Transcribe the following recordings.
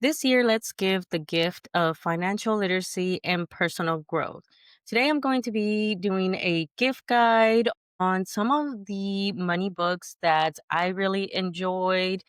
This year, let's give the gift of financial literacy and personal growth. Today, I'm going to be doing a gift guide on some of the money books that I really enjoyed.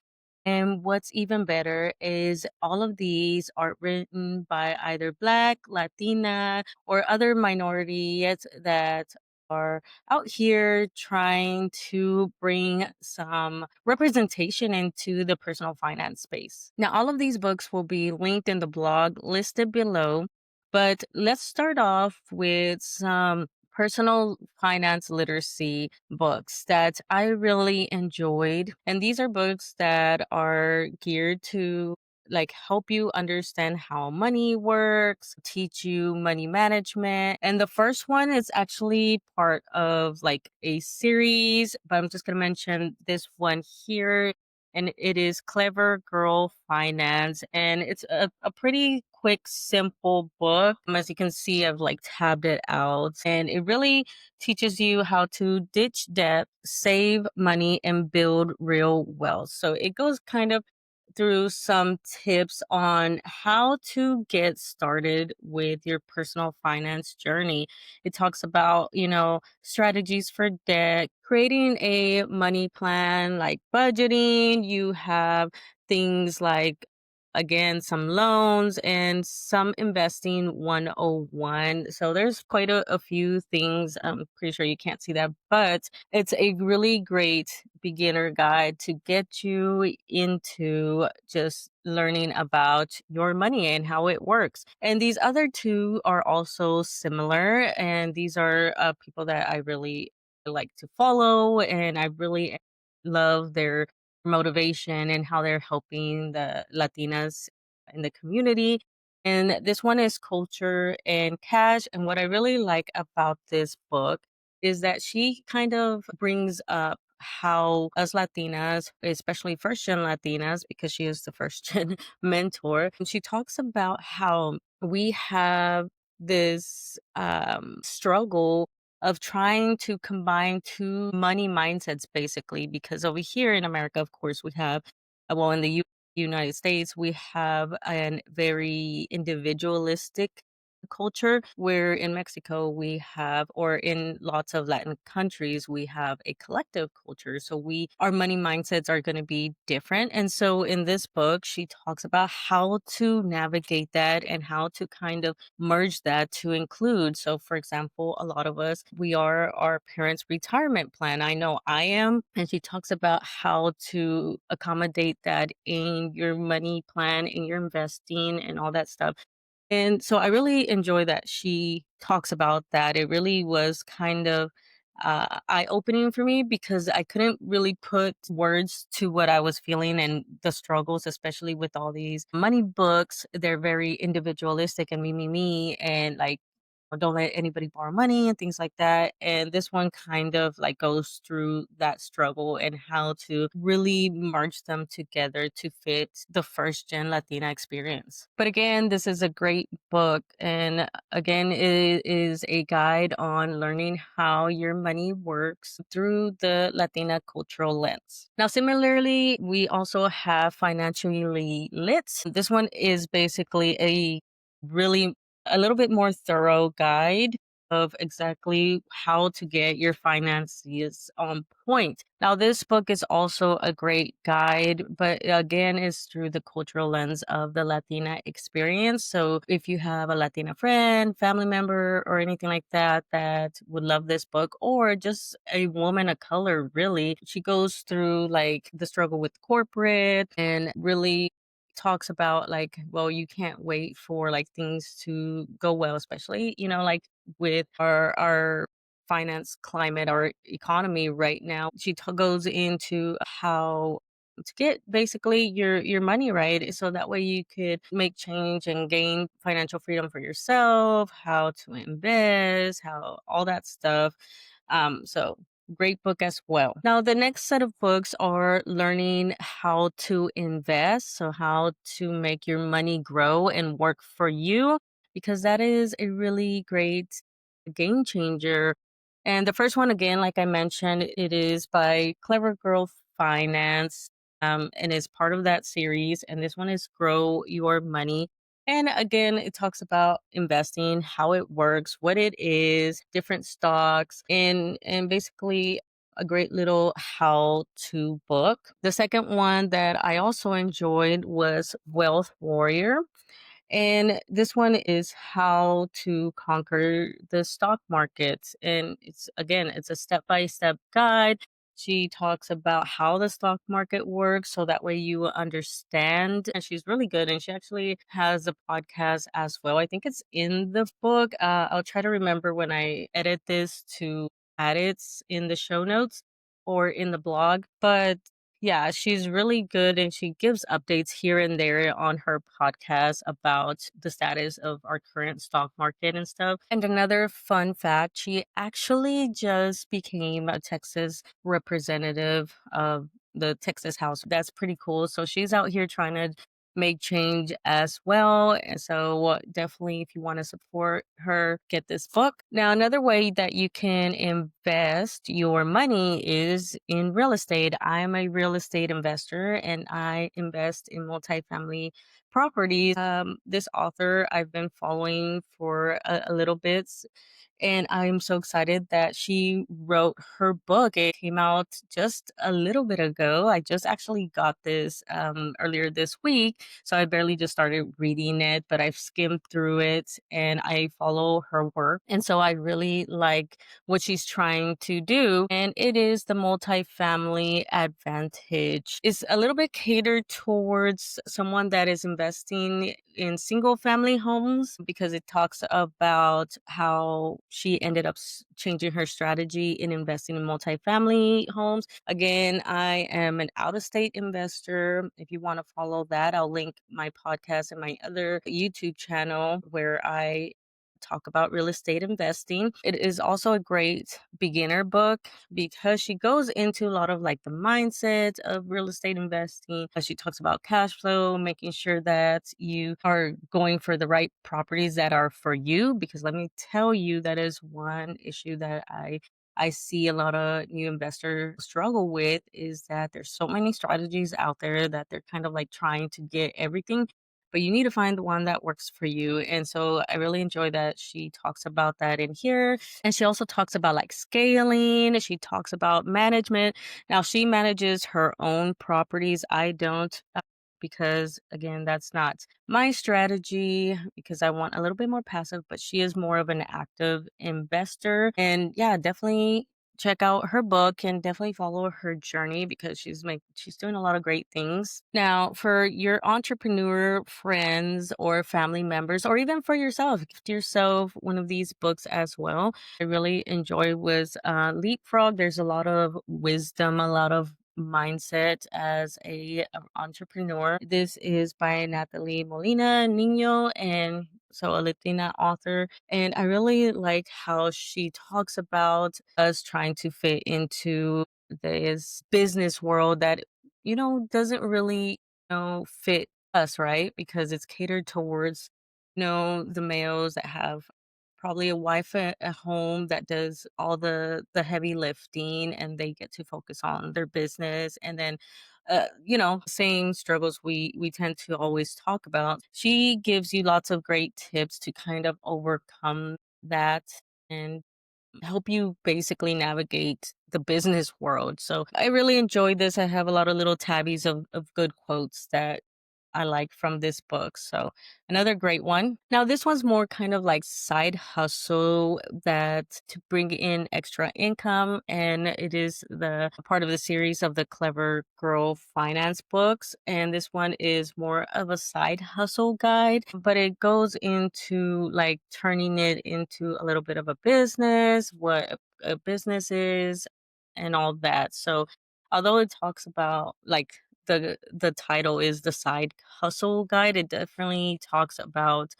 And what's even better is all of these are written by either Black, Latina, or other minorities that are out here trying to bring some representation into the personal finance space. Now, all of these books will be linked in the blog listed below, but let's start off with some personal finance literacy books that I really enjoyed. And these are books that are geared to help you understand how money works, teach you money management. And the first one is actually part of like a series, but I'm just going to mention this one here, and it is Clever Girl Finance. And it's a pretty quick, simple book. As you can see, I've like tabbed it out, and it really teaches you how to ditch debt, save money, and build real wealth. So it goes kind of through some tips on how to get started with your personal finance journey. It talks about, strategies for debt, creating a money plan, like budgeting. You have things like, again, some loans and some investing 101. So there's quite a few things. I'm pretty sure you can't see that, but it's a really great beginner guide to get you into just learning about your money and how it works. And these other two are also similar. And these are people that I really like to follow. And I really love their motivation and how they're helping the Latinas in the community. And this one is Culture and Cash. And what I really like about this book is that she kind of brings up how us Latinas, especially first gen Latinas, because she is the first gen mentor, and she talks about how we have this struggle of trying to combine two money mindsets, basically, because over here in America, of course, we have, well, in the United States, we have a very individualistic culture, where in Mexico we have, or in lots of Latin countries, we have a collective culture. So our money mindsets are going to be different. And so in this book, she talks about how to navigate that and how to kind of merge that to include. So for example, a lot of us, we are our parents' retirement plan. I know I am. And she talks about how to accommodate that in your money plan, in your investing and all that stuff. And so I really enjoy that she talks about that. It really was kind of eye opening for me because I couldn't really put words to what I was feeling and the struggles, especially with all these money books. They're very individualistic and me, and like, or don't let anybody borrow money and things like that. And this one kind of like goes through that struggle and how to really merge them together to fit the first gen Latina experience. But again, this is a great book. And again, it is a guide on learning how your money works through the Latina cultural lens. Now, similarly, we also have Financially Lit. This one is basically really a little bit more thorough guide of exactly how to get your finances on point. Now, this book is also a great guide, but again, is through the cultural lens of the Latina experience. So if you have a Latina friend, family member, or anything like that that would love this book, or just a woman of color, really, she goes through like the struggle with corporate and really talks about like, well, you can't wait for like things to go well, especially, like with our finance climate, our economy right now. She goes into how to get basically your money right, so that way you could make change and gain financial freedom for yourself, how to invest, how all that stuff. So great book as well. Now, the next set of books are learning how to invest. So, how to make your money grow and work for you, because that is a really great game changer. And the first one, again, like I mentioned, it is by Clever Girl Finance. and is part of that series. And this one is Grow Your Money. And again, it talks about investing, how it works, what it is, different stocks, and basically a great little how to book. The second one that I also enjoyed was Wealth Warrior. And this one is how to conquer the stock market. And it's again, it's a step by step guide. She talks about how the stock market works so that way you understand. And she's really good. And she actually has a podcast as well. I think it's in the book. I'll try to remember when I edit this to add it in the show notes or in the blog. But yeah, she's really good and she gives updates here and there on her podcast about the status of our current stock market and stuff. And another fun fact, she actually just became a Texas representative of the Texas House. That's pretty cool. So she's out here trying to make change as well. And so definitely if you want to support her, get this book. Now, another way that you can invest your money is in real estate. I'm a real estate investor and I invest in multifamily properties. This author I've been following for a little bit, and I'm so excited that she wrote her book. It came out just a little bit ago. I just actually got this earlier this week. So I barely just started reading it, but I've skimmed through it and I follow her work. And so I really like what she's trying to do. And it is the multifamily advantage. It's a little bit catered towards someone that is investing in single family homes because it talks about how she ended up changing her strategy in investing in multifamily homes. Again, I am an out of state investor. If you want to follow that, I'll link my podcast and my other YouTube channel where I talk about real estate investing. It is also a great beginner book because she goes into a lot of like the mindset of real estate investing. She talks about cash flow, making sure that you are going for the right properties that are for you. Because let me tell you, that is one issue that I see a lot of new investors struggle with is that there's so many strategies out there that they're kind of like trying to get everything, but you need to find the one that works for you. And so I really enjoy that she talks about that in here. And she also talks about like scaling. She talks about management. Now she manages her own properties. I don't. Because again, that's not my strategy because I want a little bit more passive, but she is more of an active investor. And yeah, definitely check out her book and definitely follow her journey because she's doing a lot of great things. Now, for your entrepreneur friends or family members, or even for yourself, gift yourself one of these books as well. I really enjoy was Leapfrog. There's a lot of wisdom, a lot of mindset as a entrepreneur. This is by Natalie Molina Nino, and so a Latina author. And I really like how she talks about us trying to fit into this business world that, doesn't really, fit us, right? Because it's catered towards, the males that have probably a wife at home that does all the heavy lifting and they get to focus on their business. And then same struggles we tend to always talk about. She gives you lots of great tips to kind of overcome that and help you basically navigate the business world. So I really enjoyed this. I have a lot of little tabbies of good quotes that I like from this book. So another great one. Now this one's more kind of like side hustle that to bring in extra income. And it is the part of the series of the Clever Girl Finance books. And this one is more of a side hustle guide, but it goes into like turning it into a little bit of a business, what a business is and all that. So although it talks about like the title is the side hustle guide, it definitely talks about,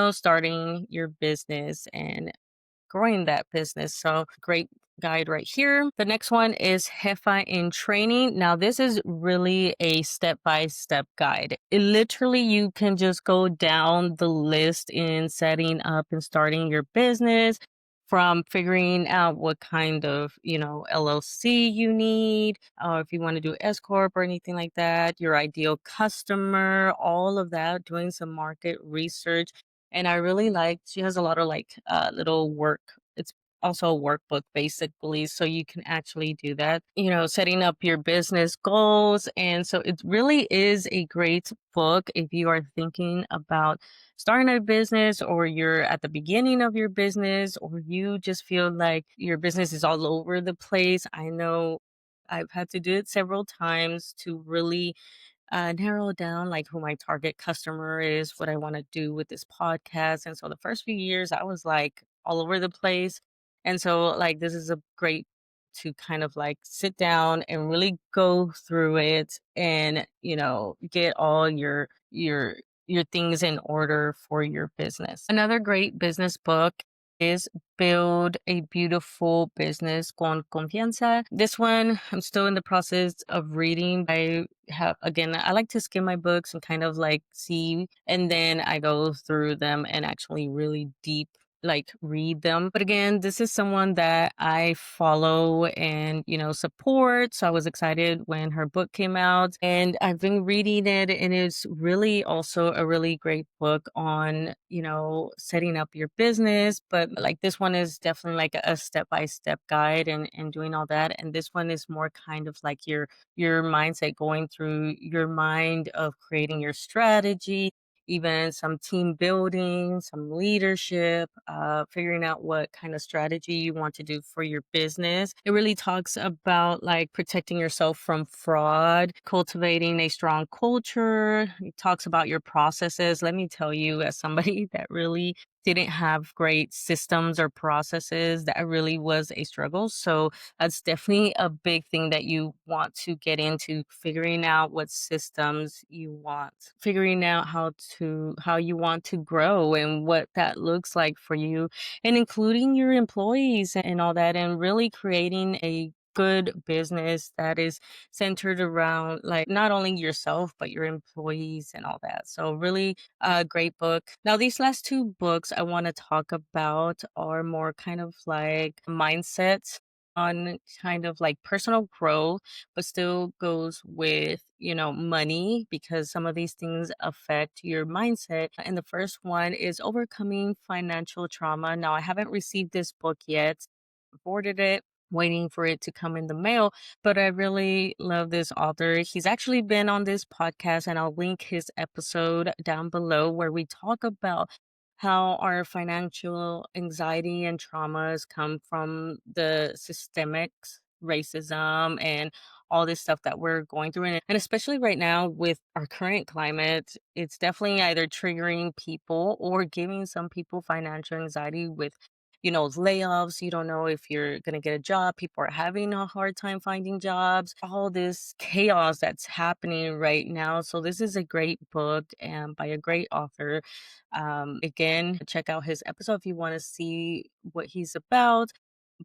starting your business and growing that business. So great guide right here. The next one is Hefa in training. Now this is really a step-by-step guide. It literally, you can just go down the list in setting up and starting your business from figuring out what kind of, LLC you need, or if you want to do S corp or anything like that, your ideal customer, all of that, doing some market research. And I really like, she has a lot of like little work. It's also a workbook basically, so you can actually do that, setting up your business goals. And so it really is a great book if you are thinking about starting a business, or you're at the beginning of your business, or you just feel like your business is all over the place. I know I've had to do it several times to really narrow down like who my target customer is, what I want to do with this podcast. And so the first few years, I was like all over the place. And so, like, this is a great to kind of like sit down and really go through it and, get all your things in order for your business. Another great business book is Build a Beautiful Business con Confianza. This one I'm still in the process of reading. I like to skim my books and kind of like see, and then I go through them and actually really deep like read them. But again, this is someone that I follow and, support. So I was excited when her book came out, and I've been reading it, and it's really also a really great book on, setting up your business. But like this one is definitely like a step-by-step guide and doing all that. And this one is more kind of like your mindset, going through your mind of creating your strategy, even some team building, some leadership, figuring out what kind of strategy you want to do for your business. It really talks about like protecting yourself from fraud, cultivating a strong culture. It talks about your processes. Let me tell you, as somebody that really didn't have great systems or processes, that really was a struggle. So that's definitely a big thing that you want to get into, figuring out what systems you want, figuring out how you want to grow and what that looks like for you, and including your employees and all that, and really creating a good business that is centered around like not only yourself but your employees and all that. So really a great book. Now these last two books I want to talk about are more kind of like mindsets on kind of like personal growth, but still goes with, money, because some of these things affect your mindset. And the first one is Overcoming Financial Trauma. Now, I haven't received this book yet, ordered it, waiting for it to come in the mail, but I really love this author. He's actually been on this podcast, and I'll link his episode down below where we talk about how our financial anxiety and traumas come from the systemic racism and all this stuff that we're going through. And especially right now with our current climate, it's definitely either triggering people or giving some people financial anxiety with, layoffs. You don't know if you're going to get a job. People are having a hard time finding jobs, all this chaos that's happening right now. So this is a great book and by a great author. Again, check out his episode if you want to see what he's about.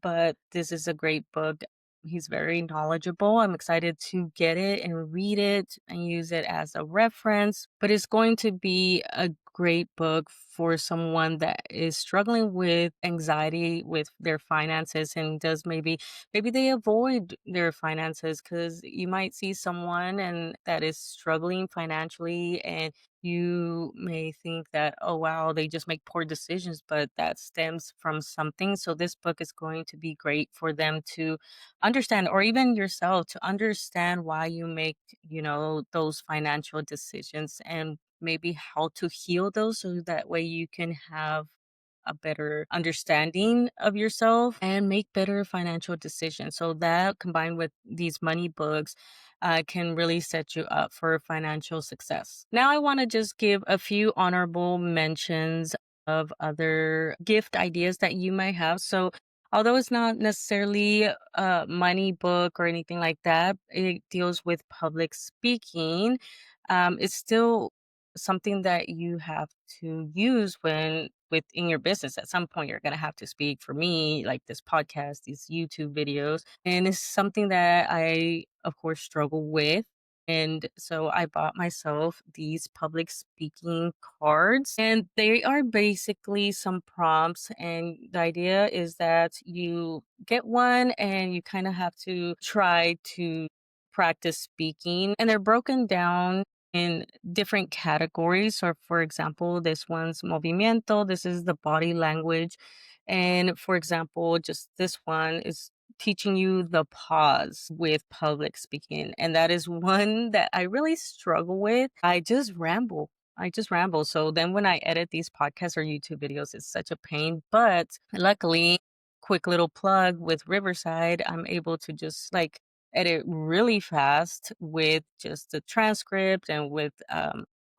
But this is a great book. He's very knowledgeable. I'm excited to get it and read it and use it as a reference. But it's going to be a great book for someone that is struggling with anxiety with their finances, and does maybe they avoid their finances, because you might see someone and that is struggling financially, and you may think that, oh wow, they just make poor decisions, but that stems from something. So this book is going to be great for them to understand, or even yourself to understand why you make, those financial decisions, and maybe how to heal those, so that way you can have a better understanding of yourself and make better financial decisions. So that combined with these money books can really set you up for financial success. Now I want to just give a few honorable mentions of other gift ideas that you might have. So although it's not necessarily a money book or anything like that, it deals with public speaking. It's still something that you have to use when within your business. At some point you're going to have to speak. For me, like this podcast, these YouTube videos, and it's something that I of course struggle with. And so I bought myself these public speaking cards, and they are basically some prompts. And the idea is that you get one and you kind of have to try to practice speaking. And they're broken down in different categories. So, for example, this one's movimiento, this is the body language. And for example, just this one is teaching you the pause with public speaking. And that is one that I really struggle with. I just ramble. I just ramble. So then when I edit these podcasts or YouTube videos, it's such a pain. But luckily, quick little plug with Riverside, I'm able to just like edit really fast with just the transcript and with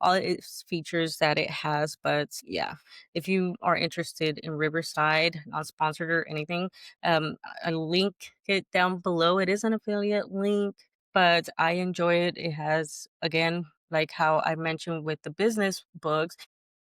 all its features that it has. But yeah, if you are interested in Riverside, not sponsored or anything, I link it down below. It is an affiliate link, but I enjoy it. It has, again, like how I mentioned with the business books,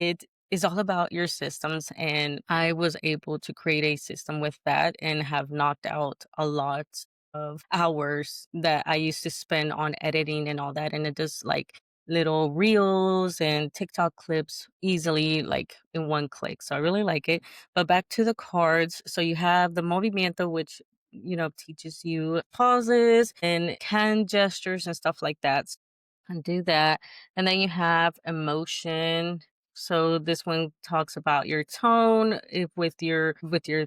it is all about your systems. And I was able to create a system with that and have knocked out a lot of hours that I used to spend on editing and all that. And it does like little reels and TikTok clips easily, like in one click. So I really like it. But back to the cards. So you have the movimiento, which teaches you pauses and hand gestures and stuff like that. And do that. And then you have emotion. So this one talks about your tone if with your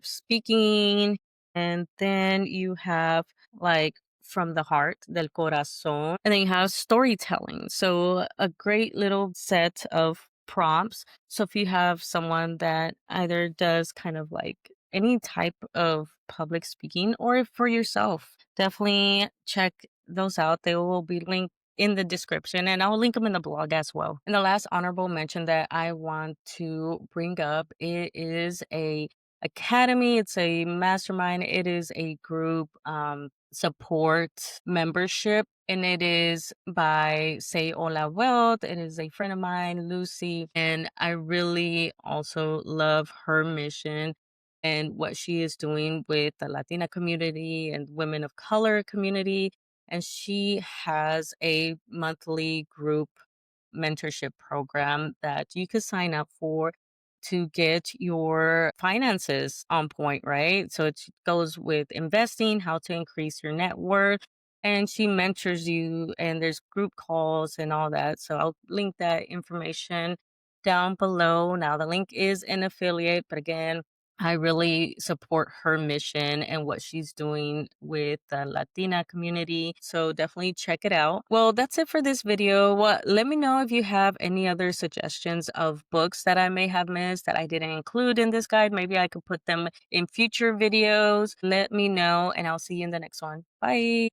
speaking. And then you have like from the heart, del corazón. And then you have storytelling. So a great little set of prompts. So if you have someone that either does kind of like any type of public speaking or if for yourself, definitely check those out. They will be linked in the description and I'll link them in the blog as well. And the last honorable mention that I want to bring up, it is a academy, it's a mastermind, it is a group support membership, and it is by C.A.S.H.F.L.W. It is a friend of mine, Lucy, and I really also love her mission and what she is doing with the Latina community and women of color community. And she has a monthly group mentorship program that you could sign up for to get your finances on point, right? So it goes with investing, how to increase your net worth, and she mentors you, and there's group calls and all that. So I'll link that information down below. Now, the link is an affiliate, but again, I really support her mission and what she's doing with the Latina community. So definitely check it out. Well, that's it for this video. Let me know if you have any other suggestions of books that I may have missed that I didn't include in this guide. Maybe I could put them in future videos. Let me know, and I'll see you in the next one. Bye.